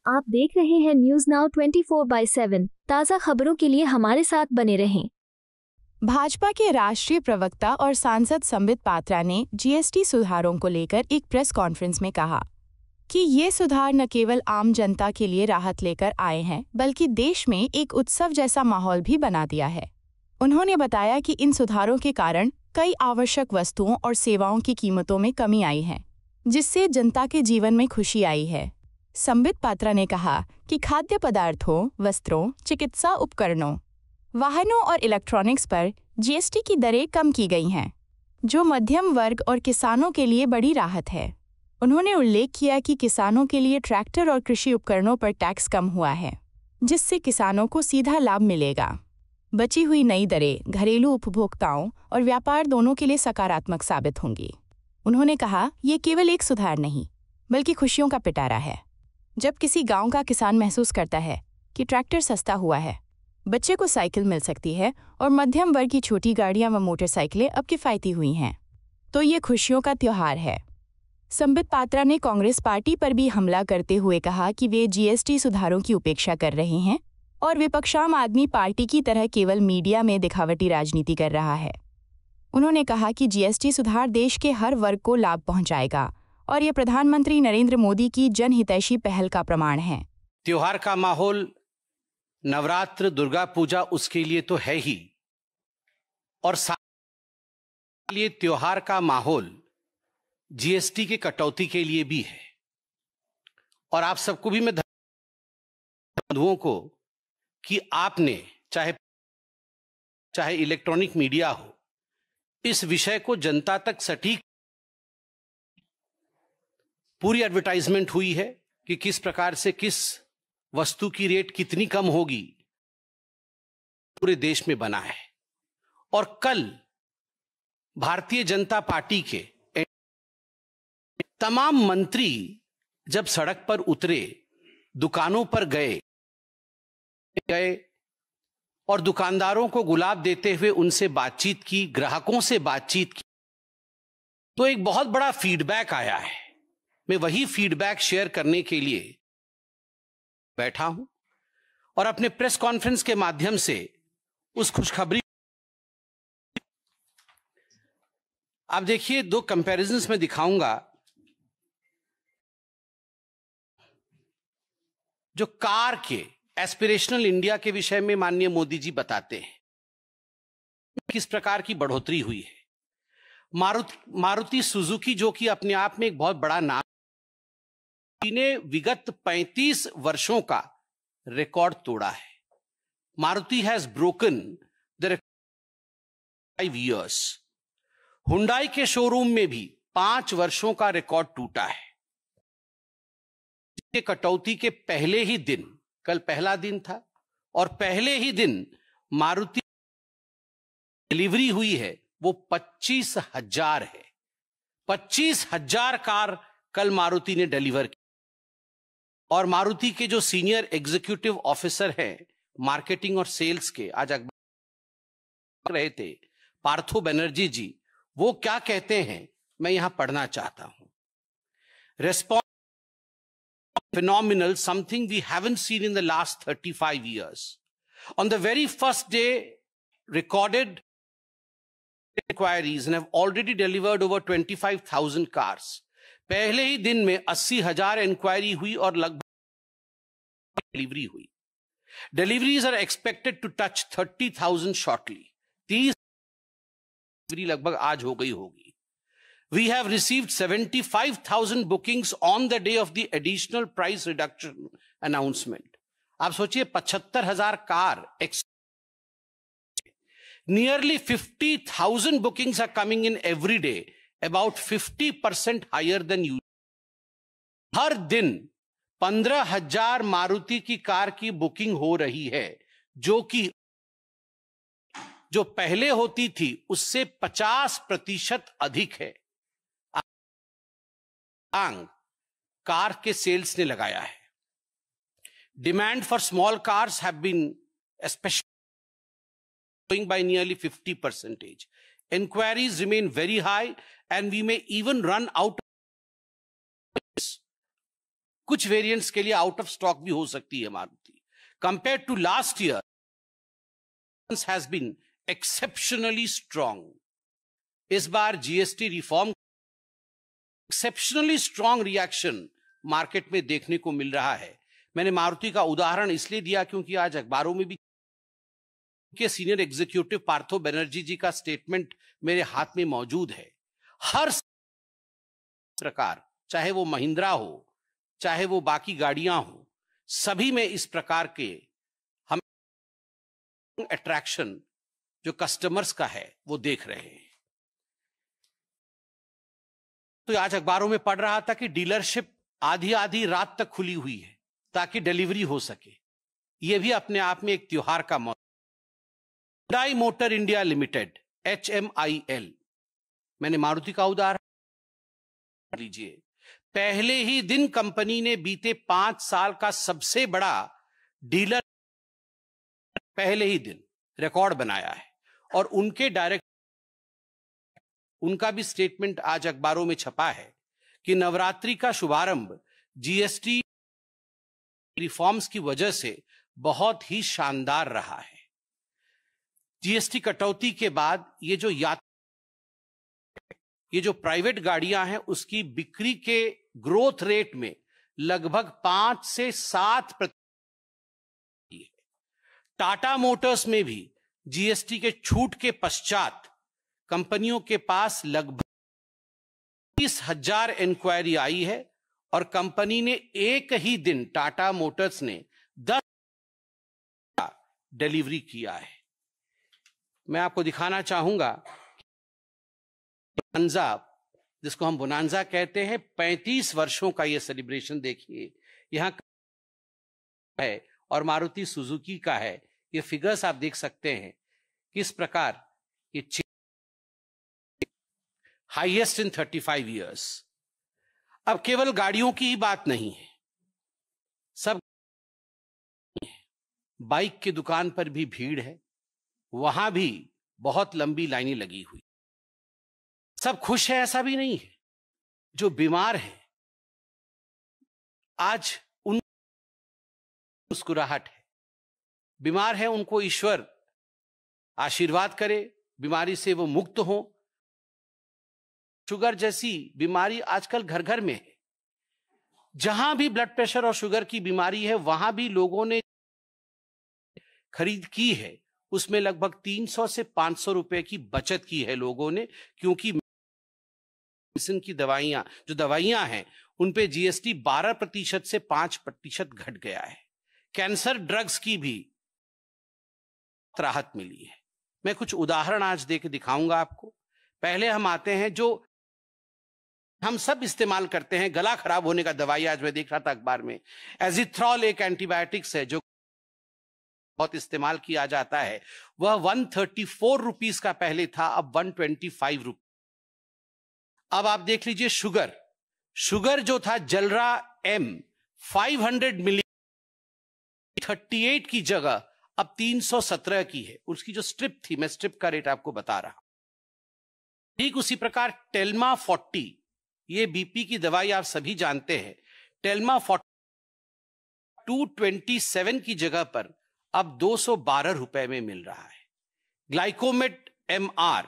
आप देख रहे हैं न्यूज नाउ 24/7। ताज़ा खबरों के लिए हमारे साथ बने रहें। भाजपा के राष्ट्रीय प्रवक्ता और सांसद संबित पात्रा ने जीएसटी सुधारों को लेकर एक प्रेस कॉन्फ्रेंस में कहा कि ये सुधार न केवल आम जनता के लिए राहत लेकर आए हैं, बल्कि देश में एक उत्सव जैसा माहौल भी बना दिया है। उन्होंने बताया कि इन सुधारों के कारण कई आवश्यक वस्तुओं और सेवाओं की कीमतों में कमी आई है, जिससे जनता के जीवन में खुशी आई है। संबित पात्रा ने कहा कि खाद्य पदार्थों, वस्त्रों, चिकित्सा उपकरणों, वाहनों और इलेक्ट्रॉनिक्स पर जीएसटी की दरें कम की गई हैं, जो मध्यम वर्ग और किसानों के लिए बड़ी राहत है। उन्होंने उल्लेख किया कि किसानों के लिए ट्रैक्टर और कृषि उपकरणों पर टैक्स कम हुआ है, जिससे किसानों को सीधा लाभ मिलेगा। बची हुई नई दरें घरेलू उपभोक्ताओं और व्यापार दोनों के लिए सकारात्मक साबित होंगी। उन्होंने कहा, ये केवल एक सुधार नहीं, बल्कि खुशियों का पिटारा है। जब किसी गांव का किसान महसूस करता है कि ट्रैक्टर सस्ता हुआ है, बच्चे को साइकिल मिल सकती है और मध्यम वर्ग की छोटी गाड़ियां व मोटरसाइकिलें अब किफ़ायती हुई हैं, तो ये खुशियों का त्योहार है। संबित पात्रा ने कांग्रेस पार्टी पर भी हमला करते हुए कहा कि वे जीएसटी सुधारों की उपेक्षा कर रहे हैं और विपक्ष आम आदमी पार्टी की तरह केवल मीडिया में दिखावटी राजनीति कर रहा है। उन्होंने कहा कि जीएसटी सुधार देश के हर वर्ग को लाभ पहुंचाएगा और ये प्रधानमंत्री नरेंद्र मोदी की जनहितैषी पहल का प्रमाण है। त्योहार का माहौल, नवरात्र, दुर्गा पूजा उसके लिए तो है ही, और साथ लिए त्योहार का माहौल जीएसटी के कटौती के लिए भी है। और आप सबको भी मैं बंधुओं को कि आपने चाहे इलेक्ट्रॉनिक मीडिया हो, इस विषय को जनता तक सटीक पूरी एडवर्टाइजमेंट हुई है कि किस प्रकार से किस वस्तु की रेट कितनी कम होगी, पूरे देश में बना है। और कल भारतीय जनता पार्टी के तमाम मंत्री जब सड़क पर उतरे, दुकानों पर गए और दुकानदारों को गुलाब देते हुए उनसे बातचीत की, ग्राहकों से बातचीत की, तो एक बहुत बड़ा फीडबैक आया है। मैं वही फीडबैक शेयर करने के लिए बैठा हूं और अपने प्रेस कॉन्फ्रेंस के माध्यम से उस खुशखबरी। आप देखिए, दो कंपैरिजंस में दिखाऊंगा जो कार के एस्पिरेशनल इंडिया के विषय में माननीय मोदी जी बताते हैं किस प्रकार की बढ़ोतरी हुई है। मारुति सुजुकी, जो कि अपने आप में एक बहुत बड़ा नाम, ने विगत 35 वर्षों का रिकॉर्ड तोड़ा है। Maruti has broken the 5 years। Hyundai के शोरूम में भी 5 वर्षों का रिकॉर्ड टूटा है। कटौती के पहले ही दिन, कल पहला दिन था, और पहले ही दिन मारुति डिलीवरी हुई है वो 25,000 है। 25,000 कार कल मारुति ने डिलीवर की। और मारुति के जो सीनियर एग्जीक्यूटिव ऑफिसर हैं मार्केटिंग और सेल्स के, आज रहे थे, पार्थो बनर्जी जी, वो क्या कहते हैं मैं यहां पढ़ना चाहता हूं। Response phenomenal, something we haven't seen in the last 35 years. On the very first day, recorded inquiries and have already delivered over 25,000 cars. पहले ही दिन में 80,000 इंक्वायरी हुई और लगभग डिलीवरी हुई। Deliveries are expected to touch 30,000 shortly. 30 delivery लगभग आज हो गई होगी। We have received 75,000 bookings on the day of the additional price reduction announcement. आप सोचिए, 75,000 car, nearly 50,000 bookings are coming in every day, about 50% higher than usual. हर दिन 15,000 मारुति की car की बुकिंग हो रही है, जो पहले होती थी उससे 50% अधिक है। कार के सेल्स ने लगाया है। Demand for small cars have been especially growing by nearly 50%. Inquiries remain very high and we may even run out. कुछ वेरिएंट्स के लिए आउट ऑफ स्टॉक भी हो सकती है Maruti. Compare to last year has been exceptionally strong. इस बार GST reform exceptionally strong reaction market में देखने को मिल रहा है। मैंने मारुति का उदाहरण इसलिए दिया क्योंकि आज अखबारों में भी के सीनियर एग्जीक्यूटिव पार्थो बनर्जी जी का स्टेटमेंट मेरे हाथ में मौजूद है। हर प्रकार, चाहे वो महिंद्रा हो, चाहे वो बाकी गाड़ियां हो, सभी में इस प्रकार के हम अट्रैक्शन जो कस्टमर्स का है वो देख रहे हैं। तो आज अखबारों में पढ़ रहा था कि डीलरशिप आधी आधी रात तक खुली हुई है ताकि डिलीवरी हो सके। यह भी अपने आप में एक त्योहार का मौका। Hyundai motor India limited HMIL, मैंने मारुति का उदाहरण लीजिए। पहले ही दिन कंपनी ने बीते 5 साल का सबसे बड़ा डीलर पहले ही दिन रिकॉर्ड बनाया है और उनके डायरेक्ट उनका भी स्टेटमेंट आज अखबारों में छपा है कि नवरात्रि का शुभारंभ जीएसटी रिफॉर्म्स की वजह से बहुत ही शानदार रहा है। जीएसटी कटौती के बाद ये जो प्राइवेट गाड़ियां हैं उसकी बिक्री के ग्रोथ रेट में लगभग 5 से 7%। टाटा मोटर्स में भी जीएसटी के छूट के पश्चात कंपनियों के पास लगभग 30,000 इंक्वायरी आई है और कंपनी ने एक ही दिन टाटा मोटर्स ने 10 डिलीवरी किया है। मैं आपको दिखाना चाहूंगा बोनांजा, जिसको हम बोनांजा कहते हैं, 35 वर्षों का यह सेलिब्रेशन देखिए यहां है और मारुति सुजुकी का है। ये फिगर्स आप देख सकते हैं किस प्रकार ये हाईएस्ट इन 35 इयर्स। अब केवल गाड़ियों की ही बात नहीं है, सब बाइक की दुकान पर भी भीड़ है, वहां भी बहुत लंबी लाइनें लगी हुई। सब खुश है ऐसा भी नहीं है। जो बीमार है आज उन मुस्कुराहट है, बीमार है उनको ईश्वर आशीर्वाद करे, बीमारी से वो मुक्त हो। शुगर जैसी बीमारी आजकल घर घर में है। जहां भी ब्लड प्रेशर और शुगर की बीमारी है वहां भी लोगों ने खरीद की है, उसमें लगभग 300 से 500 रुपए की बचत की है लोगों ने, क्योंकि मेडिसिन की दवाइयां हैं उन पे जीएसटी 12% से 5% घट गया है। कैंसर ड्रग्स की भी राहत मिली है। मैं कुछ उदाहरण आज देके दिखाऊंगा आपको। पहले हम आते हैं जो हम सब इस्तेमाल करते हैं, गला खराब होने का दवाई। आज मैं देख रहा था अखबार में, एजिथ्रॉल एक एंटीबायोटिक्स है जो बहुत इस्तेमाल किया जाता है। वह 134 रुपीस का पहले था, अब 125 रुपीस। अब आप देख लीजिए शुगर जो था जलरा M 500 मिली 38 की जगह अब 317 की है। उसकी जो स्ट्रिप थी, मैं स्ट्रिप का रेट आपको बता रहा हूं। ठीक उसी प्रकार टेल्मा 40, ये बीपी की दवाई आप सभी जानते हैं। टेल्मा 40 227 की जगह पर अब 212 रुपए में मिल रहा है। ग्लाइकोमेट MR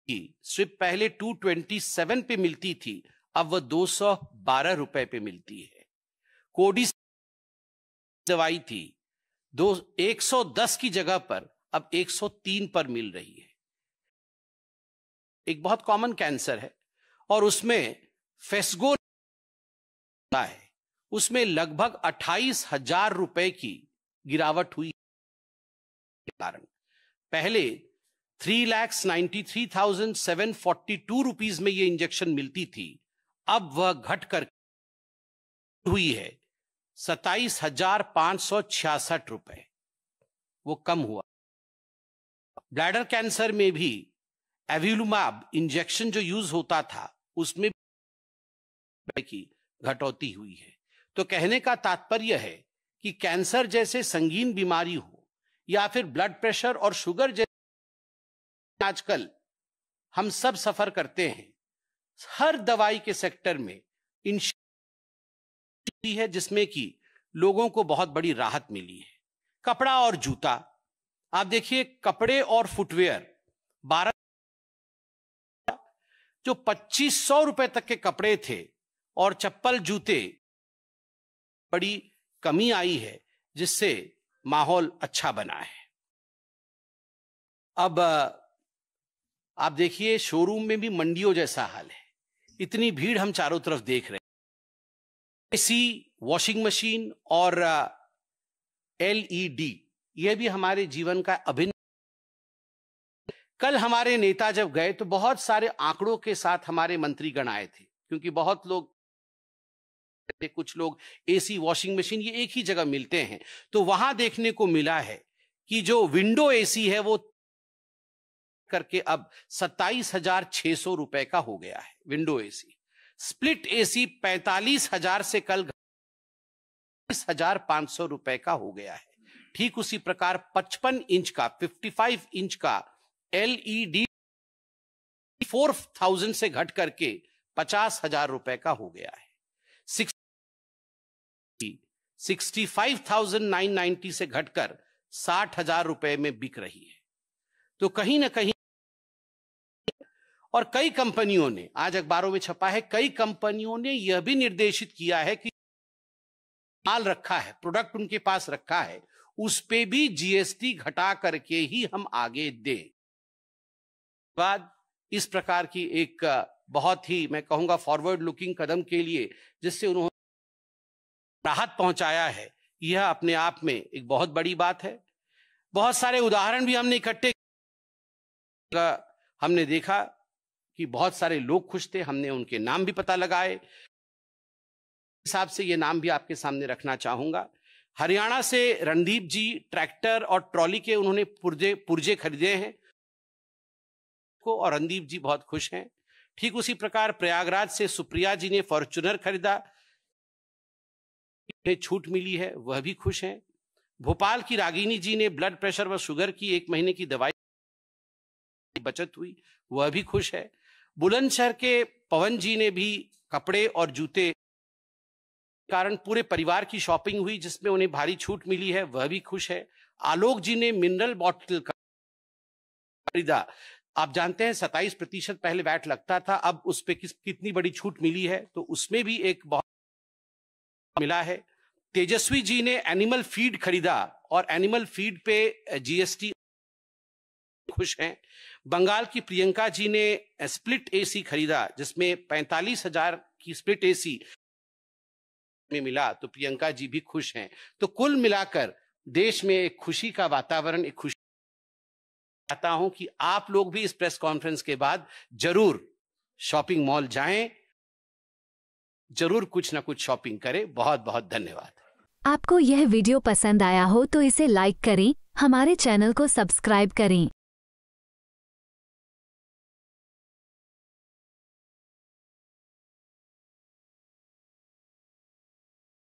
की स्ट्रिप पहले 227 पे मिलती थी, अब वह 212 रुपए पे मिलती है। कोडी दवाई थी 110 की जगह पर अब 103 पर मिल रही है। एक बहुत कॉमन कैंसर है और उसमें फेस्गो है, उसमें लगभग 28,000 रुपए की गिरावट हुई के कारण। पहले 3,93,742 रुपीस में यह इंजेक्शन मिलती थी, अब वह घटकर हुई है 27,566 रुपए, वो कम हुआ। ब्लैडर कैंसर में भी एविलुमाब इंजेक्शन जो यूज होता था उसमें की घटौती हुई है। तो कहने का तात्पर्य है कि कैंसर जैसे संगीन बीमारी हो या फिर ब्लड प्रेशर और शुगर जैसे आजकल हम सब सफर करते हैं, हर दवाई के सेक्टर में है जिसमें कि लोगों को बहुत बड़ी राहत मिली है। कपड़ा और जूता, आप देखिए कपड़े और फुटवेयर 12 जो 2500 रुपए तक के कपड़े थे और चप्पल जूते बड़ी कमी आई है, जिससे माहौल अच्छा बना है। अब आप देखिए शोरूम में भी मंडियों जैसा हाल है, इतनी भीड़ हम चारों तरफ देख रहे हैं। एसी, वॉशिंग मशीन और एलईडी, यह भी हमारे जीवन का अभिन्न। कल हमारे नेता जब गए तो बहुत सारे आंकड़ों के साथ हमारे मंत्रीगण आए थे, क्योंकि बहुत लोग, कुछ लोग एसी, वॉशिंग मशीन ये एक ही जगह मिलते हैं, तो वहां देखने को मिला है कि जो विंडो एसी है वो करके अब 27,600 रुपए का हो गया है विंडो एसी। स्प्लिट एसी 45,000 से कल 20,500 रुपए का हो गया है। ठीक उसी प्रकार 55 इंच का 55 इंच का एलईडी 4,000 से घट करके 50,000 रुपए का हो गया है। 65,990 से घटकर 60,000 रुपए में बिक रही है। तो कहीं ना कहीं, और कई कंपनियों ने, आज अखबारों में छपा है, कई कंपनियों ने यह भी निर्देशित किया है कि माल रखा है, प्रोडक्ट उनके पास रखा है, उस पे भी जीएसटी घटा करके ही हम आगे दें। बाद इस प्रकार की एक बहुत ही, मैं कहूंगा, फॉरवर्ड लुकिंग कदम के लिए, जिससे उन्होंने राहत पहुंचाया है, यह अपने आप में एक बहुत बड़ी बात है। बहुत सारे उदाहरण भी हमने इकट्ठे, हमने देखा कि बहुत सारे लोग खुश थे, हमने उनके नाम भी पता लगाए। हिसाब से ये नाम भी आपके सामने रखना चाहूंगा। हरियाणा से रणदीप जी ट्रैक्टर और ट्रॉली के उन्होंने पुर्जे खरीदे हैं और रणदीप जी बहुत खुश हैं। ठीक उसी प्रकार प्रयागराज से सुप्रिया जी ने फॉर्च्यूनर खरीदा, छूट मिली है, वह भी खुश हैं। भोपाल की रागिनी जी ने ब्लड प्रेशर व शुगर की 1 महीने की दवाई बचत हुई, वह भी खुश है। बुलंदशहर के पवन जी ने भी कपड़े और जूते कारण पूरे परिवार की शॉपिंग हुई, जिसमें उन्हें भारी छूट मिली है, वह भी खुश है। आलोक जी ने मिनरल बॉटल खरीदा। आप जानते हैं 27% पहले वैट लगता था, अब उस पे कितनी बड़ी छूट मिली है, तो उसमें भी एक बहुत मिला है। तेजस्वी जी ने एनिमल फीड खरीदा और एनिमल फीड पे जीएसटी, खुश हैं। बंगाल की प्रियंका जी ने स्प्लिट एसी खरीदा, जिसमें 45,000 की स्प्लिट एसी में मिला, तो प्रियंका जी भी खुश हैं। तो कुल मिलाकर देश में एक खुशी का वातावरण, एक खुशी। चाहता हूं कि आप लोग भी इस प्रेस कॉन्फ्रेंस के बाद जरूर शॉपिंग मॉल जाएं, जरूर कुछ ना कुछ शॉपिंग करें। बहुत बहुत धन्यवाद। आपको यह वीडियो पसंद आया हो तो इसे लाइक करें, हमारे चैनल को सब्सक्राइब करें।